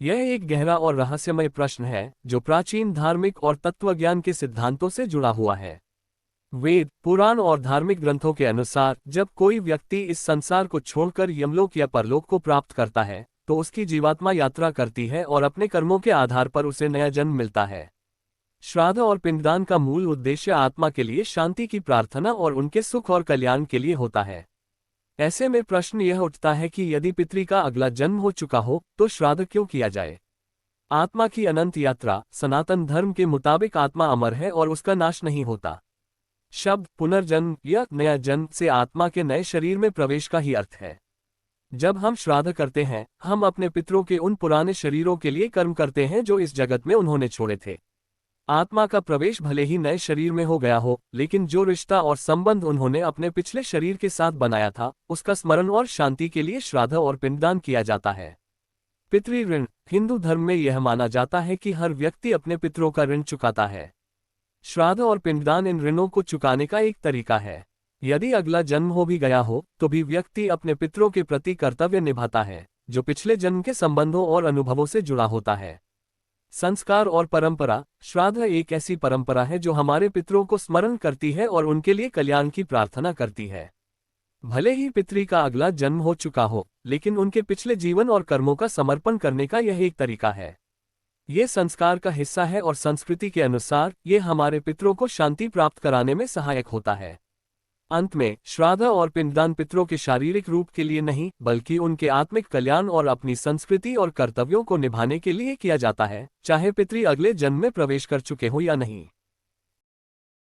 यह एक गहरा और रहस्यमय प्रश्न है जो प्राचीन धार्मिक और तत्वज्ञान के सिद्धांतों से जुड़ा हुआ है। वेद, पुराण और धार्मिक ग्रंथों के अनुसार जब कोई व्यक्ति इस संसार को छोड़कर यमलोक या परलोक को प्राप्त करता है, तो उसकी जीवात्मा यात्रा करती है और अपने कर्मों के आधार पर उसे नया जन्म मिलता है। श्राद्ध और पिंडदान का मूल उद्देश्य आत्मा के लिए शांति की प्रार्थना और उनके सुख और कल्याण के लिए होता है। ऐसे में प्रश्न यह उठता है कि यदि पितृ का अगला जन्म हो चुका हो तो श्राद्ध क्यों किया जाए। आत्मा की अनंत यात्रा। सनातन धर्म के मुताबिक आत्मा अमर है और उसका नाश नहीं होता। शब्द पुनर्जन्म या नया जन्म से आत्मा के नए शरीर में प्रवेश का ही अर्थ है। जब हम श्राद्ध करते हैं, हम अपने पितरों के उन पुराने शरीरों के लिए कर्म करते हैं जो इस जगत में उन्होंने छोड़े थे। आत्मा का प्रवेश भले ही नए शरीर में हो गया हो, लेकिन जो रिश्ता और संबंध उन्होंने अपने पिछले शरीर के साथ बनाया था, उसका स्मरण और शांति के लिए श्राद्ध और पिंडदान किया जाता है। पितृ ऋण। हिंदू धर्म में यह माना जाता है कि हर व्यक्ति अपने पितरों का ऋण चुकाता है। श्राद्ध और पिंडदान इन ऋणों को चुकाने का एक तरीका है। यदि अगला जन्म हो भी गया हो तो भी व्यक्ति अपने पितरों के प्रति कर्तव्य निभाता है, जो पिछले जन्म के संबंधों और अनुभवों से जुड़ा होता है। संस्कार और परंपरा। श्राद्ध एक ऐसी परंपरा है जो हमारे पितरों को स्मरण करती है और उनके लिए कल्याण की प्रार्थना करती है। भले ही पितृ का अगला जन्म हो चुका हो, लेकिन उनके पिछले जीवन और कर्मों का समर्पण करने का यह एक तरीका है। ये संस्कार का हिस्सा है और संस्कृति के अनुसार ये हमारे पितरों को शांति प्राप्त कराने में सहायक होता है। अंत में, श्राद्ध और पिंडदान पितरों के शारीरिक रूप के लिए नहीं, बल्कि उनके आत्मिक कल्याण और अपनी संस्कृति और कर्तव्यों को निभाने के लिए किया जाता है, चाहे पितृ अगले जन्म में प्रवेश कर चुके हो या नहीं।